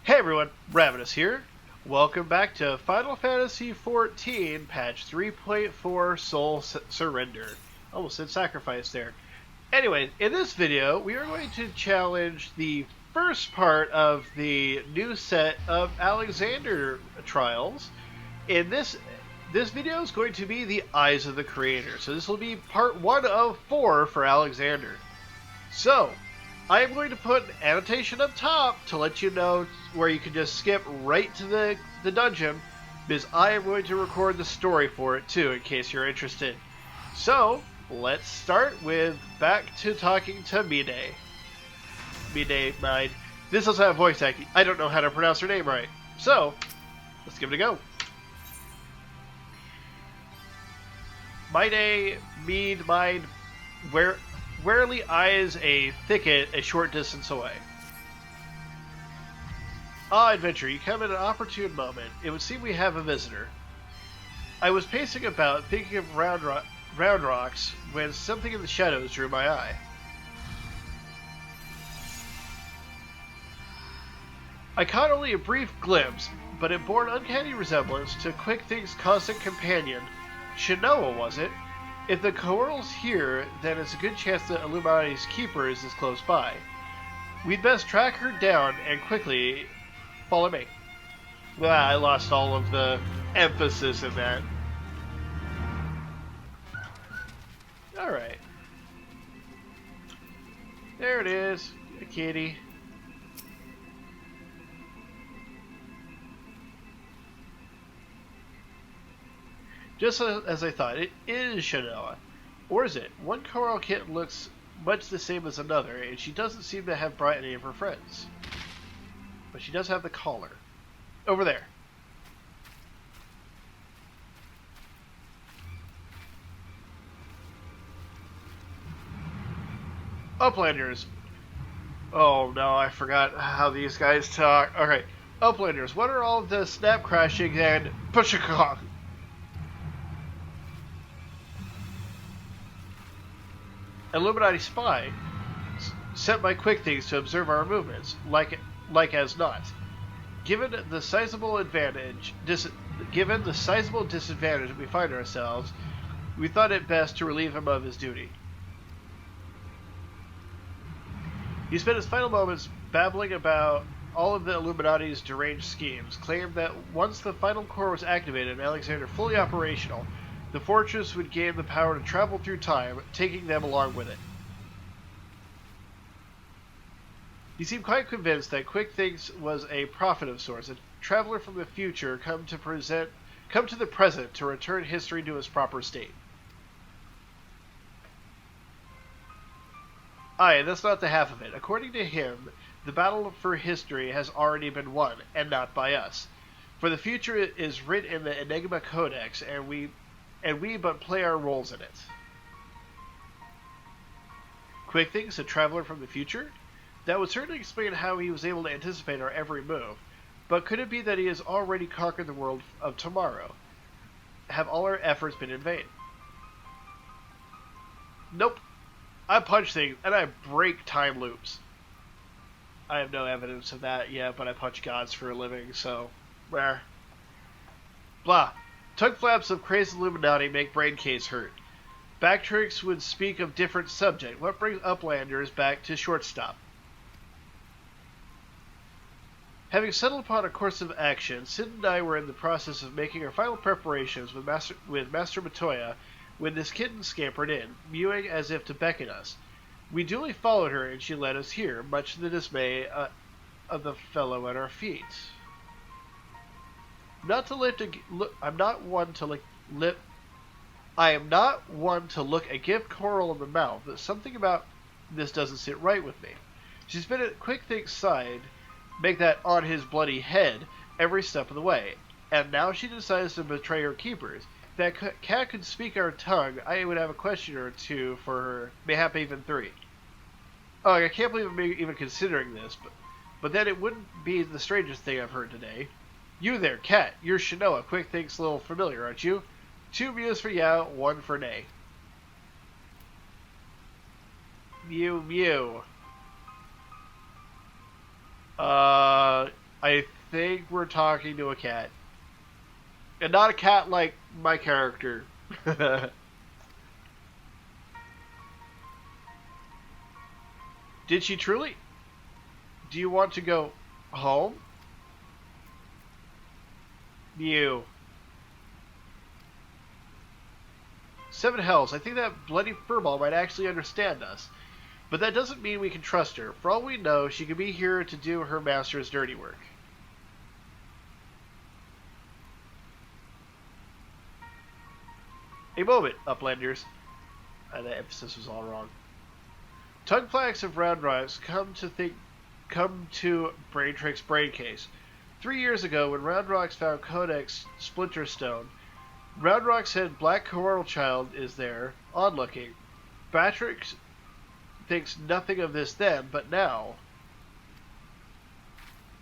Hey everyone, Ravinous here. Welcome back to Final Fantasy XIV, patch 3.4 Soul Surrender. Almost said sacrifice there. Anyway, in this video, we are going to challenge the first part of the new set of Alexander trials. In this video is going to be the Eyes of the Creator. So this will be part 1 of 4 for Alexander. So, I am going to put an annotation up top to let you know where you can just skip right to the dungeon, because I am going to record the story for it too, in case you're interested. So, let's start with back to talking to Mine. Mine. This doesn't have voice acting. I don't know how to pronounce her name right. So, let's give it a go. Mine, warily eyes a thicket a short distance away. Ah, adventure, you come at an opportune moment. It would seem we have a visitor. I was pacing about, thinking of round rocks, when something in the shadows drew my eye. I caught only a brief glimpse, but it bore an uncanny resemblance to Quick Thing's constant companion. Shinoa, was it? If the coral's here, then it's a good chance that Illuminati's keeper is close by. We'd best track her down and quickly follow me. I lost all of the emphasis in that. Alright. There it is. A kitty. Just as I thought, it is Shinoa. Or is it? One coral kitten looks much the same as another, and she doesn't seem to have brought any of her friends. But she does have the collar. Over there. Uplanders. Oh no, I forgot how these guys talk. Alright. Uplanders, what are all the snap crashing and pushakong? Illuminati spy sent by Quick Things to observe our movements, like as not. Given the sizable disadvantage we find ourselves, we thought it best to relieve him of his duty. He spent his final moments babbling about all of the Illuminati's deranged schemes, claimed that once the final core was activated and Alexander fully operational, the fortress would gain the power to travel through time, taking them along with it. He seemed quite convinced that Quick Things was a prophet of sorts, a traveler from the future come to the present to return history to its proper state. Aye, that's not the half of it. According to him, the battle for history has already been won, and not by us. For the future is written in the Enigma Codex, and we but play our roles in it. Quick Things, a traveler from the future? That would certainly explain how he was able to anticipate our every move. But could it be that he has already conquered the world of tomorrow? Have all our efforts been in vain? Nope. I punch things, and I break time loops. I have no evidence of that yet, but I punch gods for a living, so... where? Blah. Tongue flaps of crazed Illuminati make brain case hurt. Backtricks would speak of different subject. What brings Uplanders back to shortstop? Having settled upon a course of action, Sid and I were in the process of making our final preparations with Master Matoya when this kitten scampered in, mewing as if to beckon us. We duly followed her, and she led us here, much to the dismay of the fellow at our feet. I am not one to look a gift coral in the mouth, but something about this doesn't sit right with me. She's been at Quick Think's side, make that on his bloody head every step of the way, and now she decides to betray her keepers. If that cat could speak our tongue, I would have a question or two for her, mayhap even 3. Oh, I can't believe I'm even considering this, but then it wouldn't be the strangest thing I've heard today. You there, cat, you're Shinoa. Quick Think's a little familiar, aren't you? 2 mews for yeah, 1 for nay. Mew, mew. I I think we're talking to a cat. And not a cat like my character. Did she truly? Do you want to go home? You. Seven hells, I think that bloody furball might actually understand us. But that doesn't mean we can trust her. For all we know, she could be here to do her master's dirty work. A moment, Uplanders. The emphasis was all wrong. Tongue plaques of Round Rocks come to Braintrick's brain case. 3 years ago, when Round Rocks found Codex Splinterstone, Round Rocks said Black Coral Child is there, onlooking. Braintrick thinks nothing of this then, but now.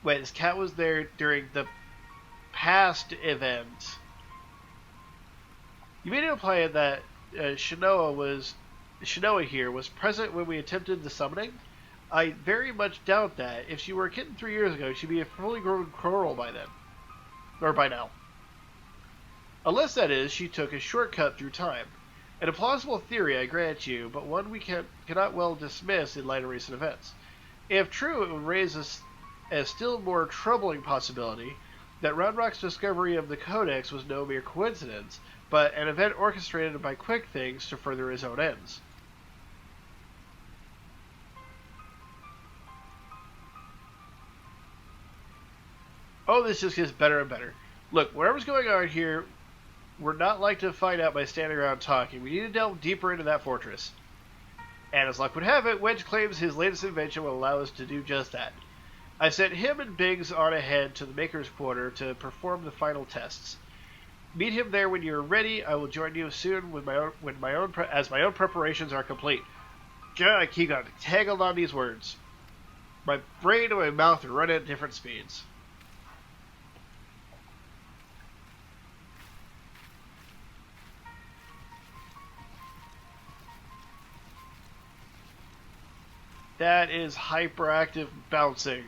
Wait, his cat was there during the past event. You made it imply that Shinoa here was present when we attempted the summoning? I very much doubt that. If she were a kitten 3 years ago, she'd be a fully grown coral by then. Or by now. Unless, that is, she took a shortcut through time. An implausible theory, I grant you, but one we cannot well dismiss in light of recent events. If true, it would raise a still more troubling possibility that Round Rock's discovery of the Codex was no mere coincidence, but an event orchestrated by Quick Things to further his own ends. Oh, this just gets better and better. Look, whatever's going on here, we're not like to find out by standing around talking. We need to delve deeper into that fortress. And as luck would have it, Wedge claims his latest invention will allow us to do just that. I sent him and Biggs on ahead to the Maker's Quarter to perform the final tests. Meet him there when you're ready. I will join you soon as my own preparations are complete. God, I keep got tangled on these words. My brain and my mouth are running at different speeds. That is hyperactive bouncing.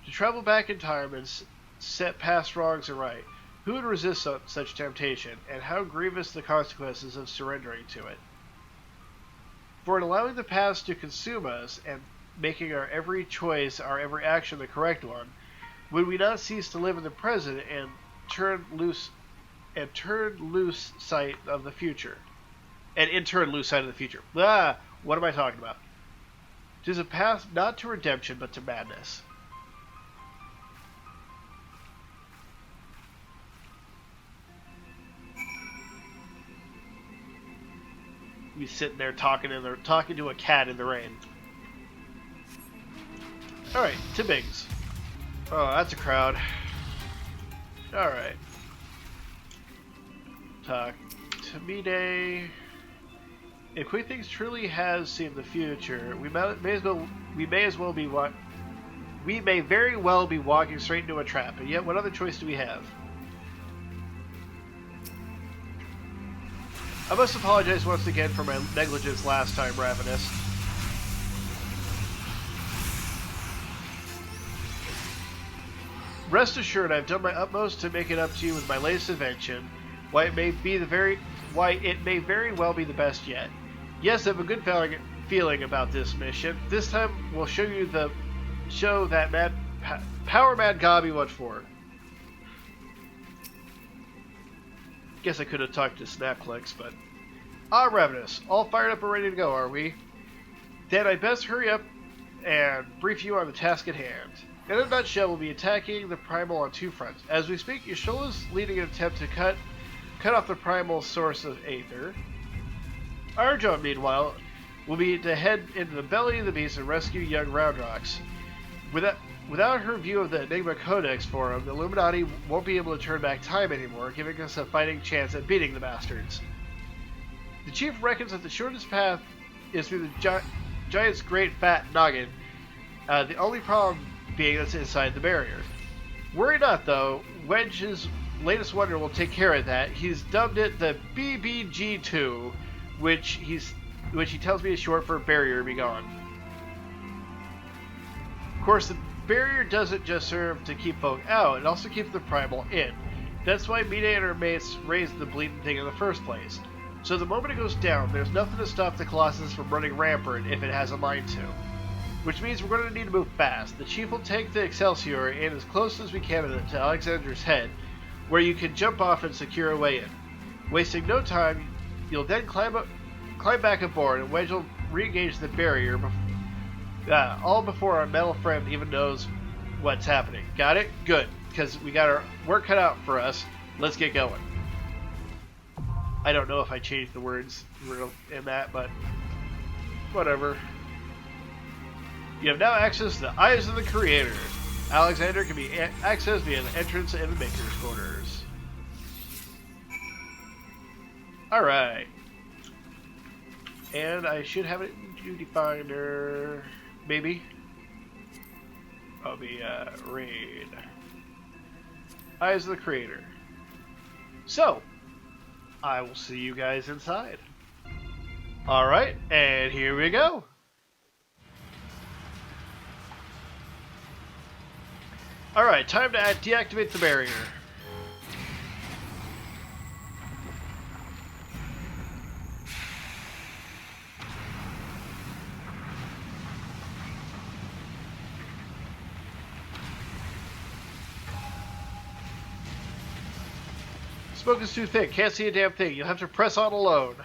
To travel back in time and set past wrongs aright, who would resist such temptation, and how grievous the consequences of surrendering to it? For in allowing the past to consume us, and making our every choice, our every action the correct one, would we not cease to live in the present and turn loose sight of the future? And in turn lose sight of the future. What am I talking about? 'Tis a path not to redemption, but to madness. You sitting there talking to a cat in the rain. All right, to Biggs. Oh, that's a crowd. All right. Talk to Mide. If Quick Things truly has seen the future, we may very well be walking straight into a trap. And yet, what other choice do we have? I must apologize once again for my negligence last time, Ravinous. Rest assured, I've done my utmost to make it up to you with my latest invention. Why it may very well be the best yet. Yes, I have a good feeling about this mission. This time, we'll show that power mad Gobby what for. Guess I could have talked to Snapclicks, but... Ravenous, all fired up and ready to go, are we? Then I'd best hurry up and brief you on the task at hand. In a nutshell, we'll be attacking the Primal on two fronts. As we speak, Yasholah's leading an attempt to cut off the Primal source of Aether. Our job, meanwhile, will be to head into the belly of the beast and rescue young Round Rocks. Without her view of the Enigma Codex forum, the Illuminati won't be able to turn back time anymore, giving us a fighting chance at beating the bastards. The chief reckons that the shortest path is through the giant's great fat noggin, the only problem being that's inside the barrier. Worry not, though. Wedge's latest wonder will take care of that. He's dubbed it the BBG2, which he tells me is short for Barrier Be Gone. course, the barrier doesn't just serve to keep folk out, it also keeps the primal in. That's why Mediator mates raised the bleeding thing in the first place. So the moment it goes down, there's nothing to stop the Colossus from running rampant if it has a mind to. Which means we're going to need to move fast. The Chief will take the Excelsior in as close as we can to Alexander's head, where you can jump off and secure a way in. Wasting no time, you'll then climb back aboard, and Wedge will re-engage the barrier, all before our metal friend even knows what's happening. Got it? Good, because we got our work cut out for us. Let's get going. I don't know if I changed the words in that, but whatever. You have now access to the Eyes of the Creator. Alexander can be accessed via the entrance in the Maker's Quarters. Alright. And I should have it in Duty Finder. Maybe. I'll be raid. Eyes of the Creator. So, I will see you guys inside. Alright, and here we go. Alright, time to deactivate the barrier. Smoke is too thick, can't see a damn thing. You'll have to press on alone.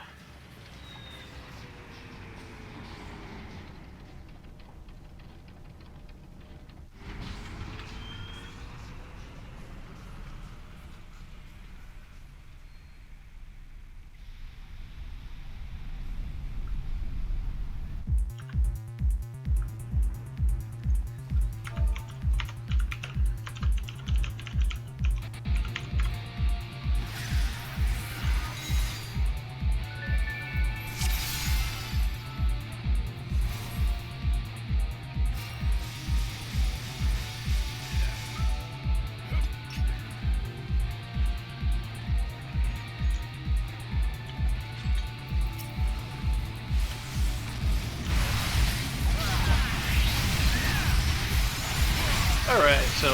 Alright, so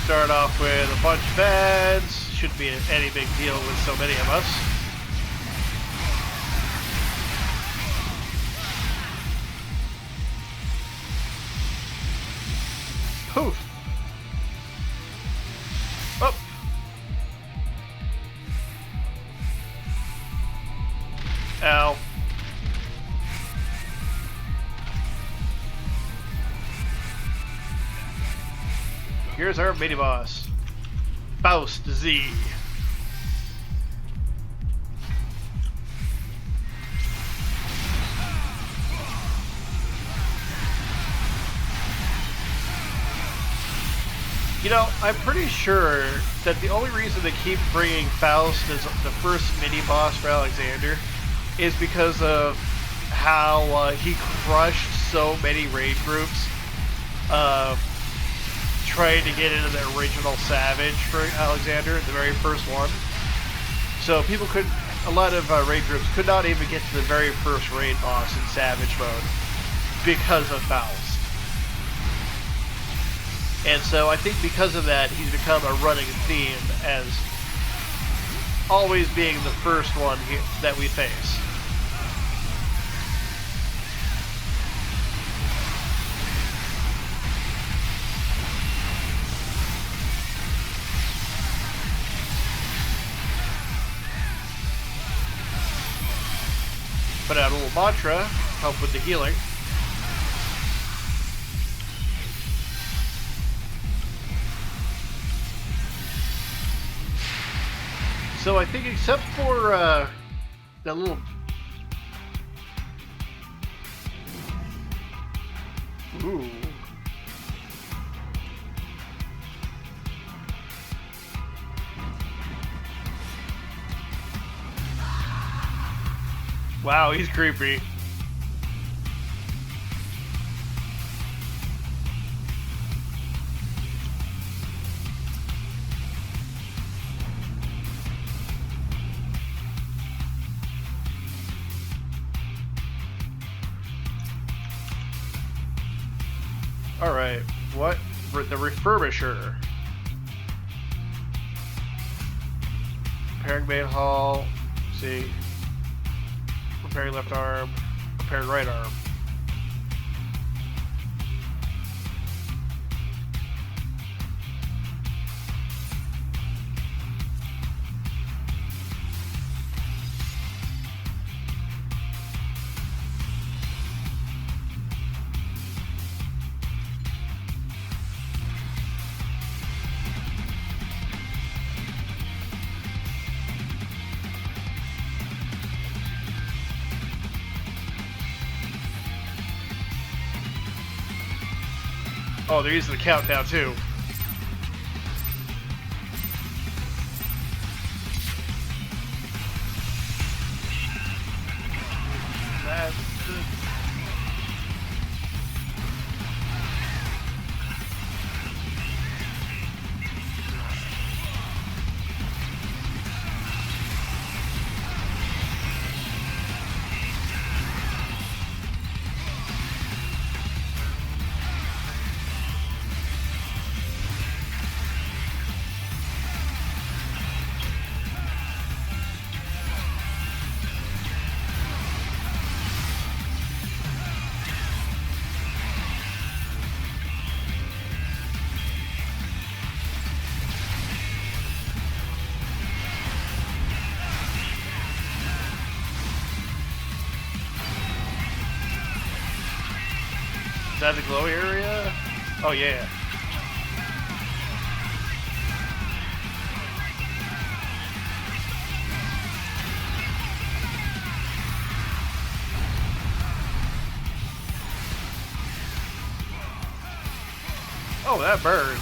start off with a bunch of ads. Shouldn't be any big deal with so many of us. Poof! Oh! Ow. Here's our mini-boss, Faust Z. You know, I'm pretty sure that the only reason they keep bringing Faust as the first mini-boss for Alexander is because of how he crushed so many raid groups. Trying to get into the original Savage for Alexander, the very first one. So people couldn't, a lot of raid groups could not even get to the very first raid boss in Savage mode because of Faust. And so I think because of that, he's become a running theme as always being the first one that we face. Put out a little mantra, help with the healing. So I think except for that little... Ooh. Wow, he's creepy. Alright, what? The refurbisher. Repairing main hull. See. Repairing left arm. Repairing right arm. Oh, they're using the countdown too. That's good. Is that the glow area? Oh yeah. Oh, that burns.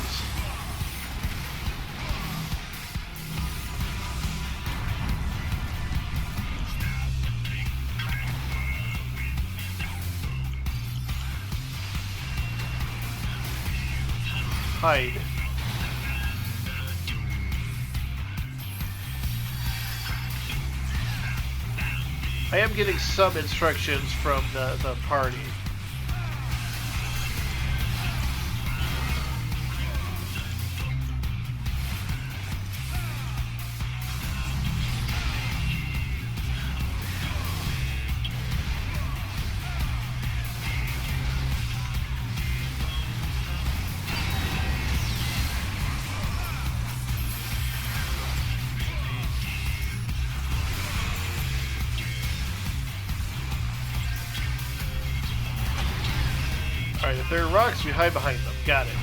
Hide. I am getting some instructions from the party. Alright, if there are rocks, we hide behind them. Got it.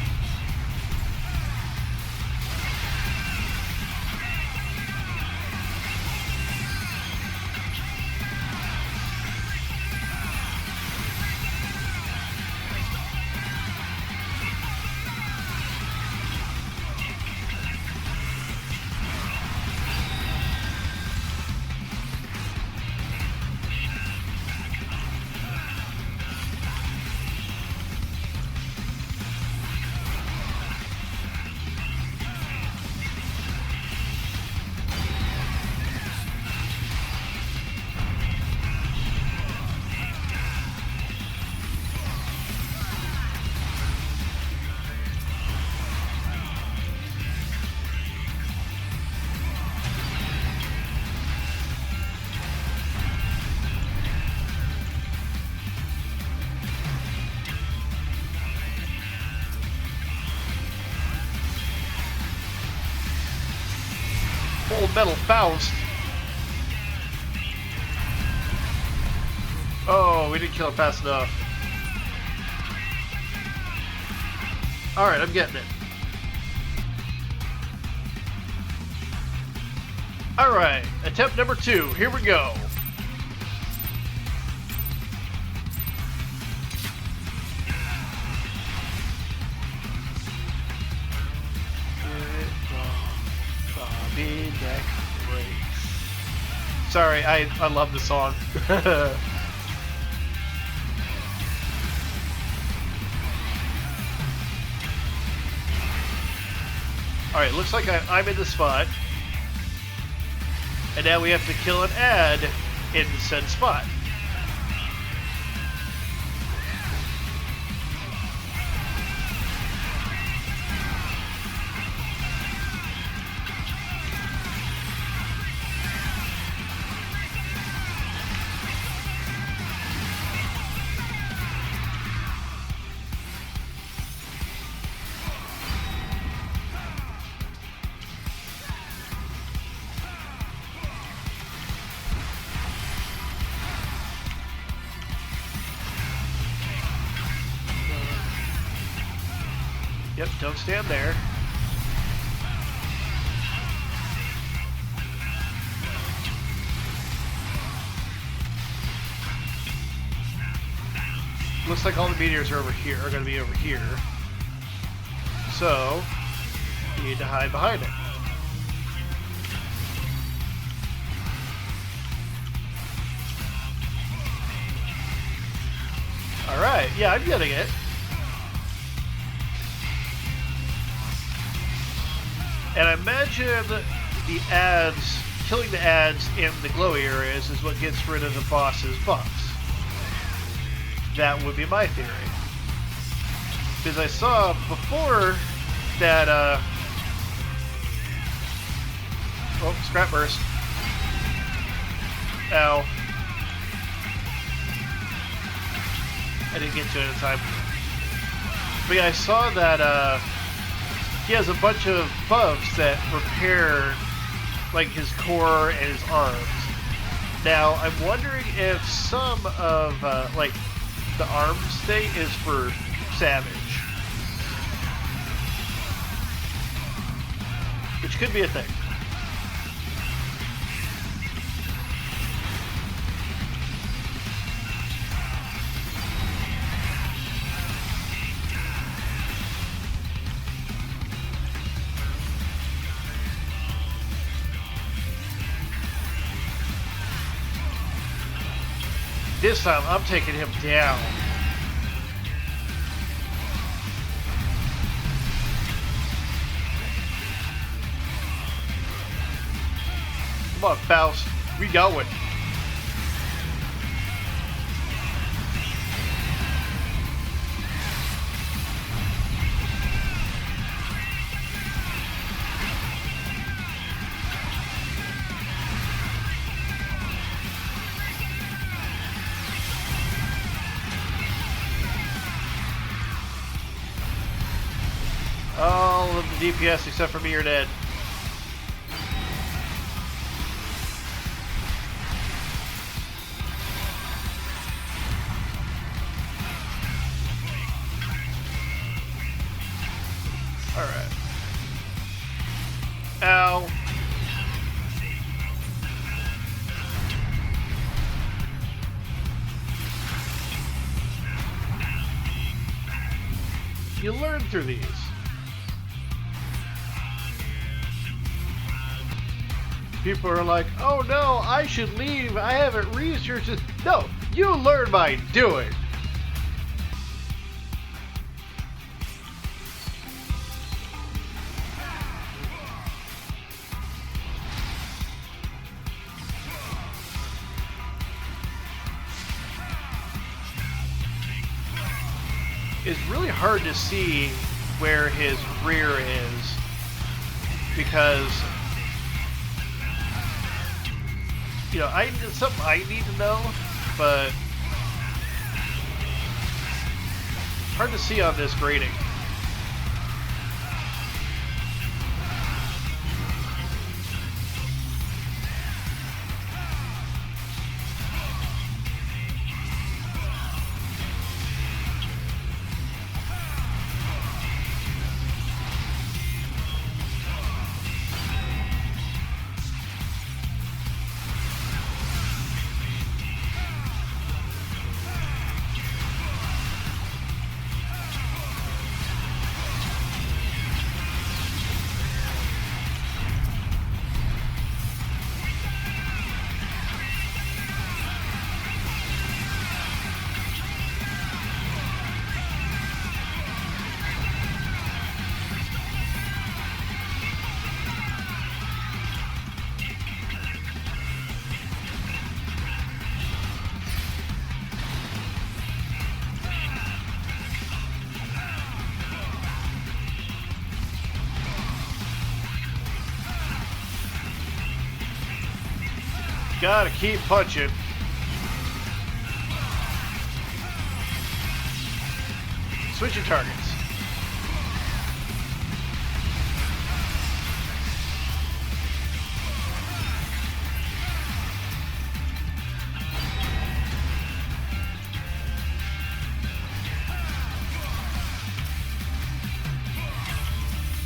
Old metal Faust. Oh, we didn't kill it fast enough. Alright, I'm getting it. Alright, attempt number 2. Here we go. Sorry, I love the song. Alright, looks like I'm in the spot. And now we have to kill an ad in said spot. Yep, don't stand there. Looks like all the meteors are over here, are going to be over here. So, you need to hide behind it. Alright, yeah, I'm getting it. And I imagine the ads, killing the ads in the glowy areas is what gets rid of the boss's buffs. That would be my theory. Because I saw before that, oh, scrap burst. Ow. I didn't get to it in time. But yeah, I saw that, he has a bunch of buffs that repair, like, his core and his arms. Now, I'm wondering if some of, like, the arms thing is for Savage. Which could be a thing. This time, I'm taking him down. Come on, Faust. We going. All of the DPS except for me are dead. Alright. Ow. You learn through these. People are like, oh no, I should leave. I haven't researched it. No, you learn by doing. It's really hard to see where his rear is because, you know, it's something I need to know, but hard to see on this grading. Gotta keep punching. Switching targets.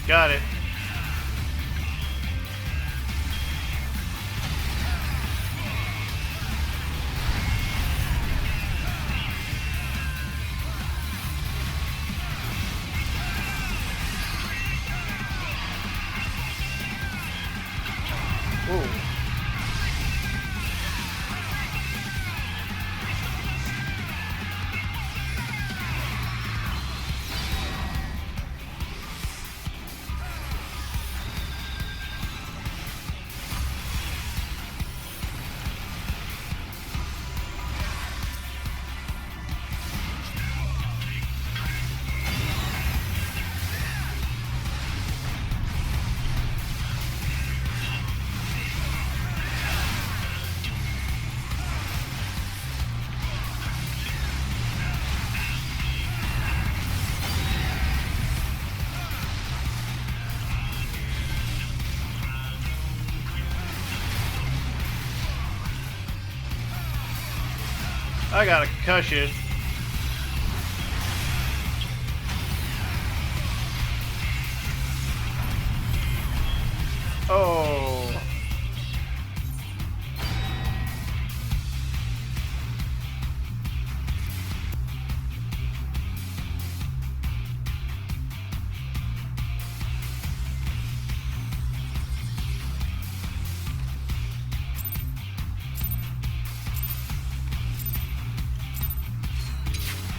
Got it. Ooh. I got a concussion. Oh.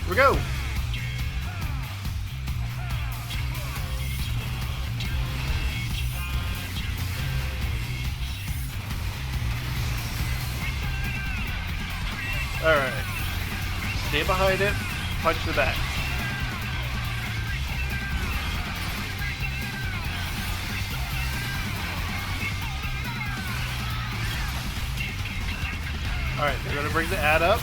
Here we go. Alright. Stay behind it. Punch the back. Alright, they're going to bring the ad up.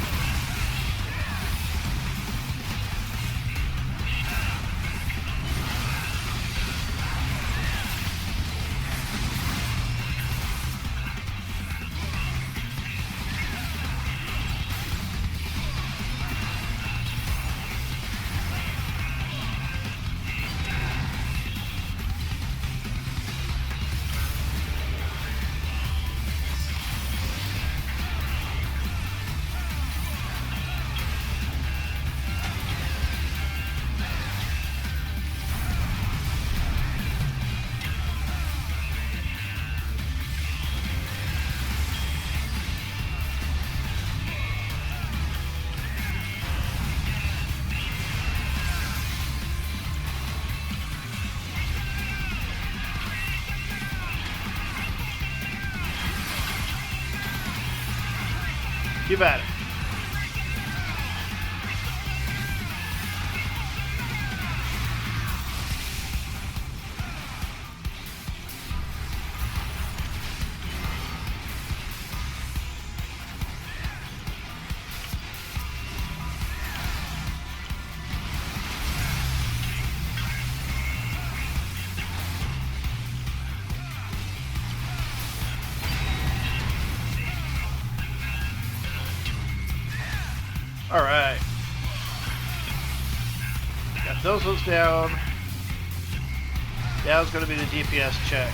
Keep at it. Alright. Got those ones down. Now it's going to be the DPS check.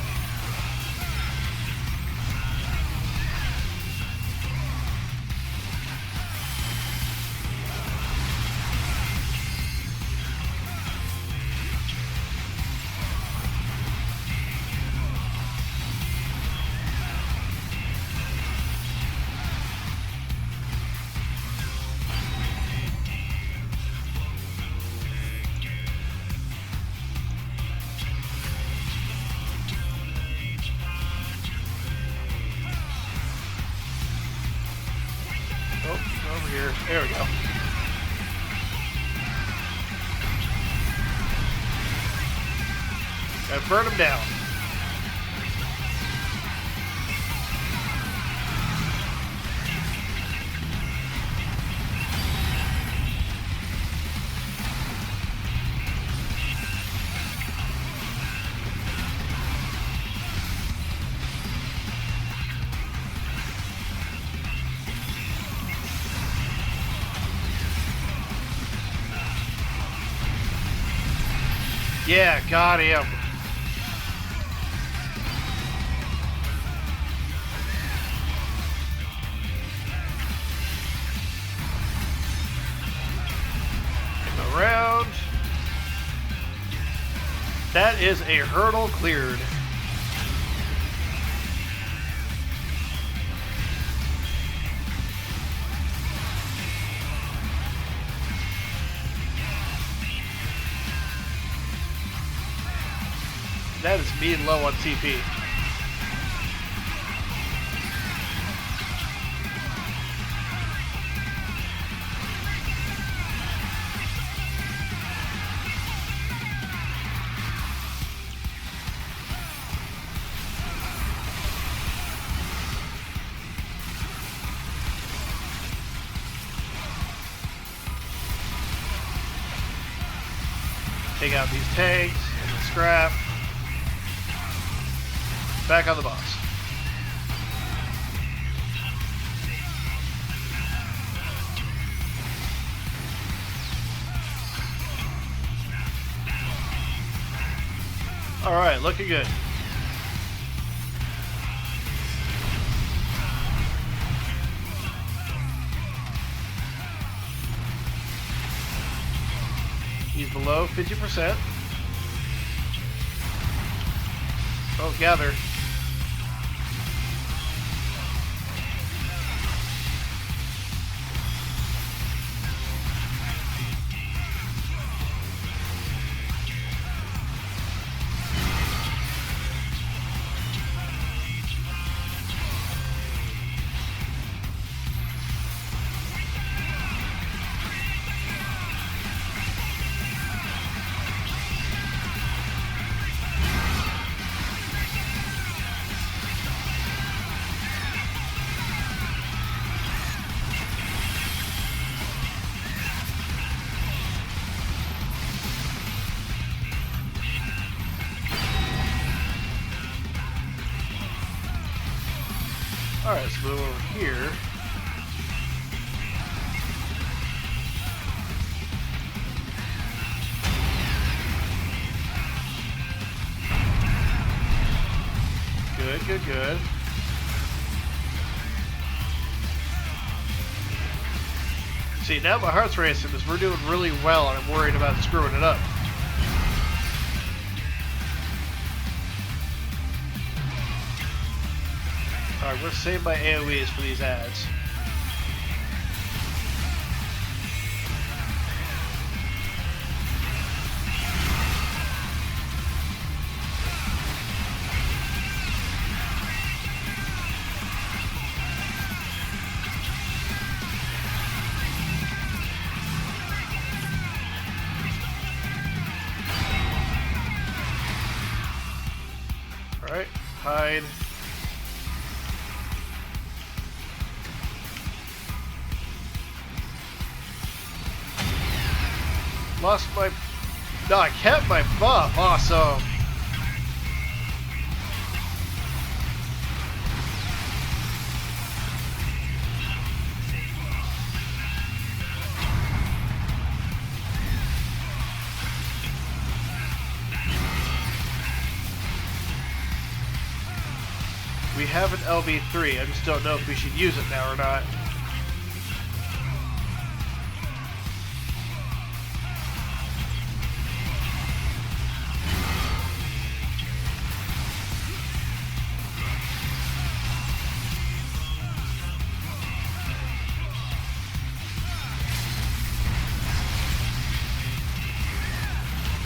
Over here. There we go. Gotta burn them down. Yeah, got him. That is a hurdle cleared. That is mean low on TP. Take out these tanks and the scrap. Back on the boss. Alright, looking good. He's below 50%. Oh, gather. Alright, let's move over here. Good, good, good. See, now my heart's racing because we're doing really well and I'm worried about screwing it up. Alright, we're gonna save my AoEs for these ads. Alright, hide. Lost my... No, I kept my buff. Awesome. We have an LB3. I just don't know if we should use it now or not.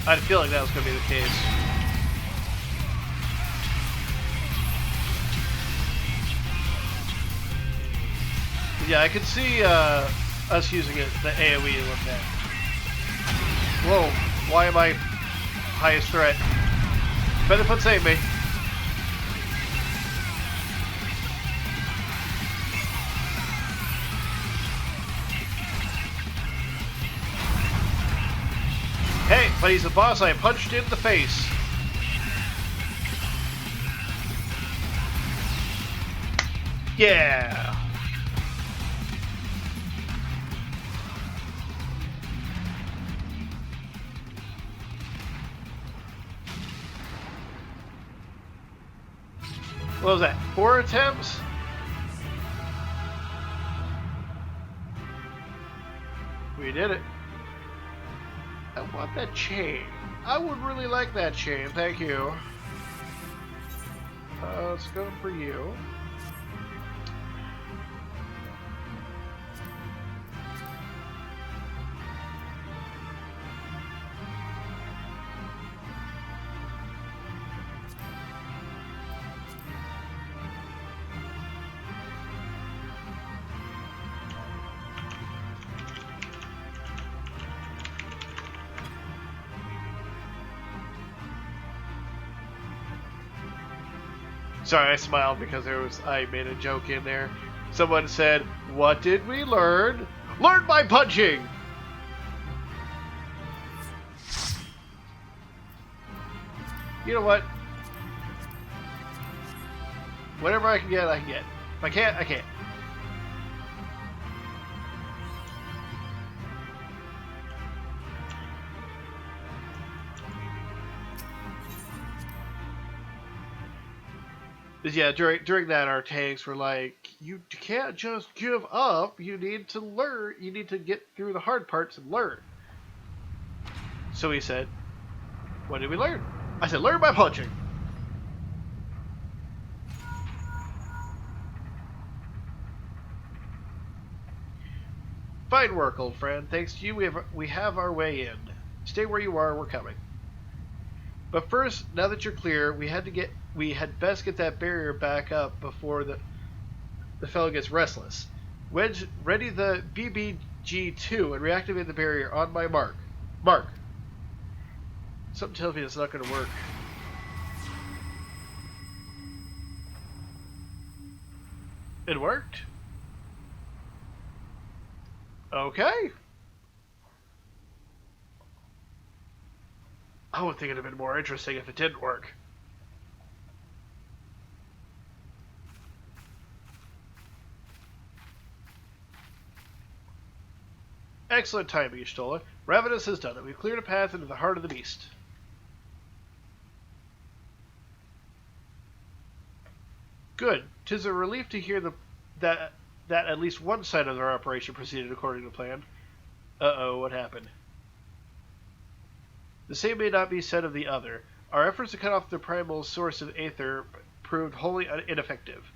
I had a feeling that was going to be the case. Yeah, I could see us using it, the AoE a little bit. Whoa, why am I highest threat? Benefit save me. Hey, but he's a boss I punched in the face. Yeah. What was that? 4 attempts? We did it. I want that chain. I would really like that chain. Thank you. Let's go for you. Sorry, I smiled because I made a joke in there. Someone said, "What did we learn? Learn by punching!" You know what? Whatever I can get, I can get. If I can't, I can't. Yeah, during that, our tanks were like, "You can't just give up. You need to learn. You need to get through the hard parts and learn." So he said, "What did we learn?" I said, "Learn by punching." Fine work, old friend. Thanks to you, we have our way in. Stay where you are. We're coming. But first, now that you're clear, we had best get that barrier back up before the fellow gets restless. Wedge, ready the BBG-2 and reactivate the barrier on my mark. Mark. Something tells me it's not going to work. It worked. Okay. I would think it'd have been more interesting if it didn't work. Excellent timing, Y'shtola. Ravinous has done it. We've cleared a path into the heart of the beast. Good. 'Tis a relief to hear that at least one side of our operation proceeded according to plan. Uh-oh, what happened? The same may not be said of the other. Our efforts to cut off the primal source of aether proved wholly ineffective.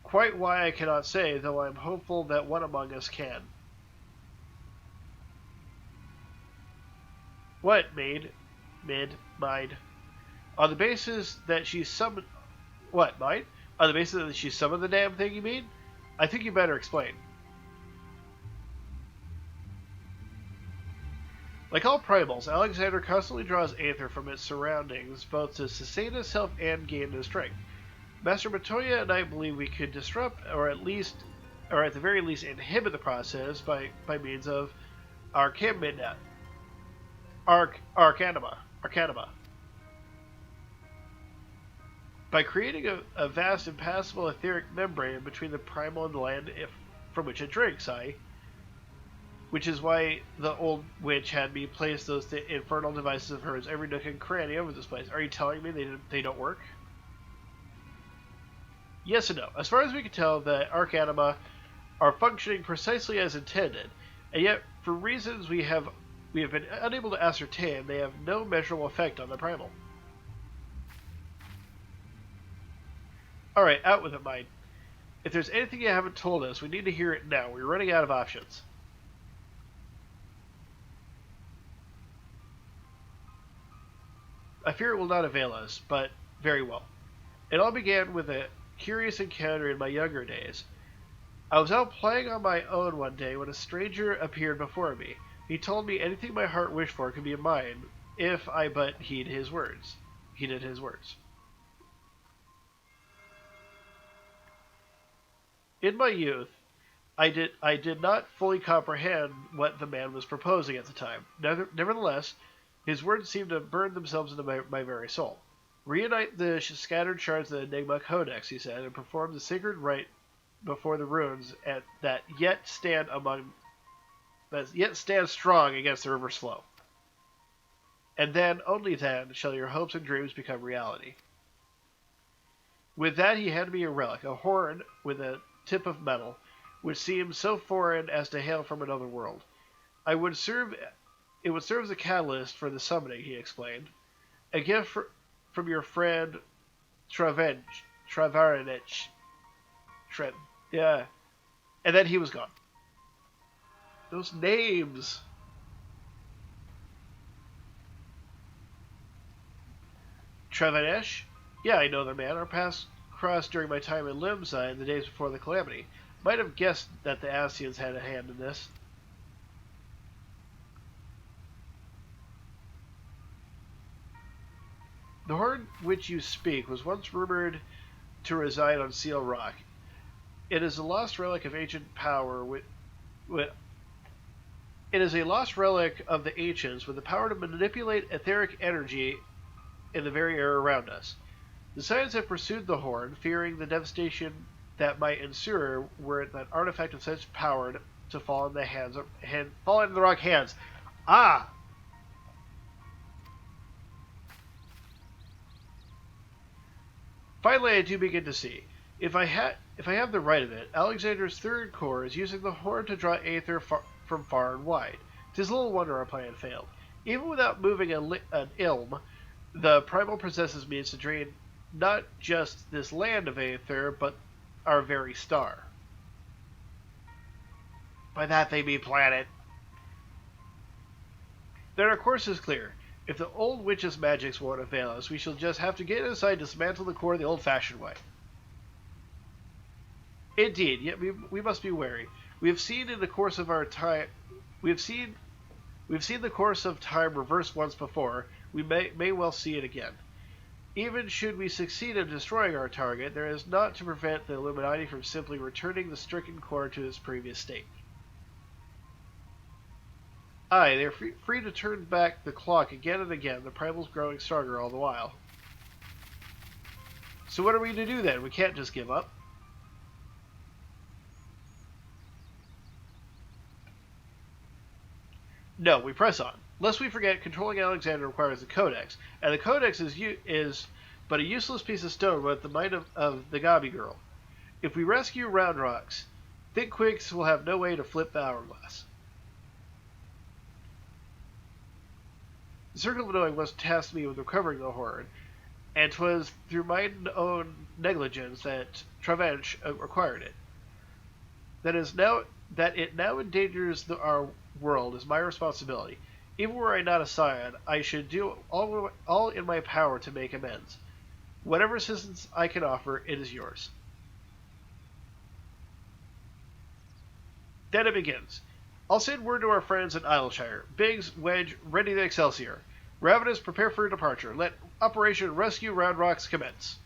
Quite why I cannot say, though I am hopeful that one among us can. What, maid? Mind. On the basis that she summoned... What, mind? On the basis that she summoned the damn thing, you mean? I think you better explain. Like all primals, Alexander constantly draws aether from its surroundings, both to sustain itself and gain his strength. Master Matoya and I believe we could disrupt, or at the very least inhibit the process by means of Arcanima. By creating a vast impassable etheric membrane between the primal and the land from which it drinks, which is why the old witch had me place those infernal devices of hers every nook and cranny over this place. Are you telling me they don't work? Yes and no. As far as we can tell, the Arcanima are functioning precisely as intended, and yet, for reasons we have been unable to ascertain, they have no measurable effect on the primal. Alright, out with it, mine. If there's anything you haven't told us, we need to hear it now. We're running out of options. I fear it will not avail us, but very well. It all began with a curious encounter in my younger days. I was out playing on my own one day when a stranger appeared before me. He told me anything my heart wished for could be mine, if I but heeded his words. In my youth, I did not fully comprehend what the man was proposing at the time. Nevertheless, his words seemed to burn themselves into my very soul. Reunite the scattered shards of the Enigma Codex, he said, and perform the sacred rite before the runes that yet stand strong against the river's flow. And then, only then, shall your hopes and dreams become reality. With that, he handed me a relic, a horn with a tip of metal, which seemed so foreign as to hail from another world. I would serve It would serve as a catalyst for the summoning, he explained. A gift from your friend Travarinich. Yeah. And then he was gone. Those names. Travarinich? Yeah, I know the man. Our paths crossed during my time in Limsa in the days before the calamity. Might have guessed that the Ascians had a hand in this. The horn which you speak was once rumored to reside on Seal Rock. It is a lost relic of ancient power it is a lost relic of the ancients with the power to manipulate etheric energy in the very air around us. The Science have pursued the horn, fearing the devastation that might ensue were that artifact of such power to fall in fall into the wrong hands. Ah! Finally, I do begin to see. If I have the right of it, Alexander's third corps is using the horn to draw aether from far and wide. 'Tis little wonder our plan failed. Even without moving an ilm, the primal possesses means to drain not just this land of aether, but our very star. By that they mean planet. Then our course is clear. If the old witch's magics won't avail us, we shall just have to get inside and dismantle the core the old-fashioned way. Indeed, yet we must be wary. We have seen in the course of our time we've seen the course of time reversed once before. We may well see it again. Even should we succeed in destroying our target, there is naught to prevent the Illuminati from simply returning the stricken core to its previous state. Aye, they are free to turn back the clock again and again, the primal's growing stronger all the while. So what are we to do then? We can't just give up. No, we press on. Lest we forget, controlling Alexander requires the Codex, and the Codex is but a useless piece of stone with the might of the Gabi girl. If we rescue Round Rocks, Thick Quicks will have no way to flip the hourglass. The Circle of Knowing once tasked me with recovering the horn, and 'twas through mine own negligence that Travanch acquired it. That it now endangers our world is my responsibility. Even were I not a scion, I should do all in my power to make amends. Whatever assistance I can offer, it is yours. Then it begins. I'll send word to our friends in Isleshire. Biggs, Wedge, ready the Excelsior. Ravinous, prepare for departure. Let Operation Rescue Round Rocks commence.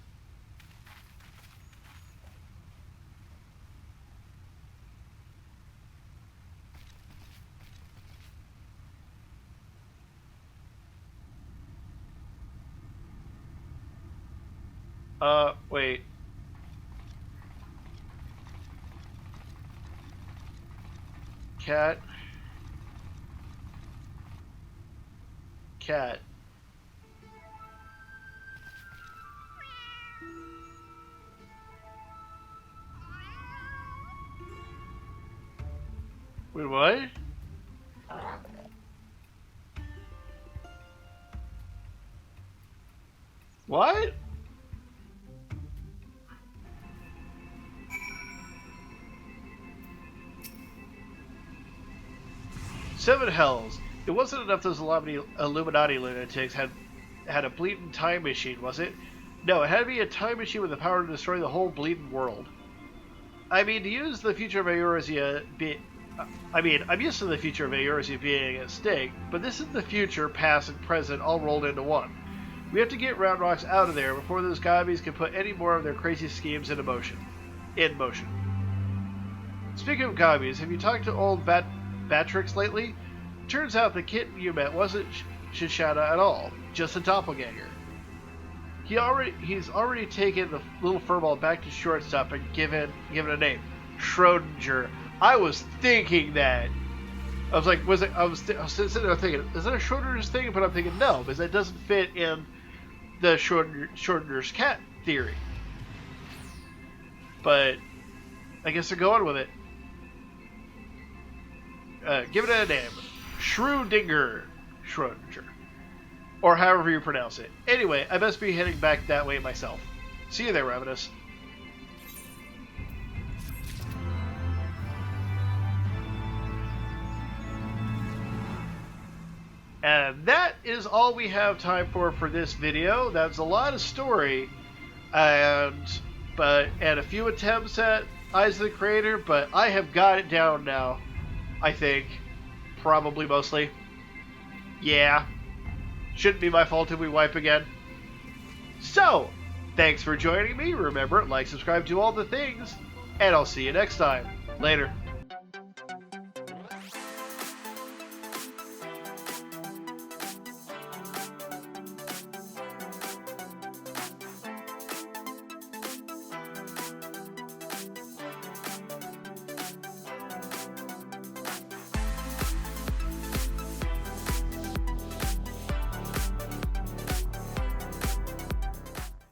Wait. Cat. Wait, what? What? Seven hells. It wasn't enough those Illuminati lunatics had a bleeding time machine, was it? No, it had to be a time machine with the power to destroy the whole bleeding world. I mean, to use the future of Eorzea I'm used to the future of Eorzea being at stake, but this is the future, past, and present all rolled into one. We have to get Round Rocks out of there before those Gobbies can put any more of their crazy schemes in motion. Speaking of Gobbies, have you talked to old Batrix lately? Turns out the kitten you met wasn't Shishana at all, just a doppelganger. He's already taken the little furball back to shortstop and given a name, Schrodinger. I was thinking that. I was sitting there thinking, is that a Schrodinger's thing? But I'm thinking no, because that doesn't fit in the Schrodinger's cat theory. But I guess they're going with it. Give it a name. Schrödinger. Schrödinger. Or however you pronounce it. Anyway, I must be heading back that way myself. See you there, Ravinous. And that is all we have time for this video. That's a lot of story, and a few attempts at Eyes of the Creator, but I have got it down now. I think, probably mostly. Yeah, shouldn't be my fault if we wipe again. So, thanks for joining me. Remember, like, subscribe, do all the things, and I'll see you next time. Later.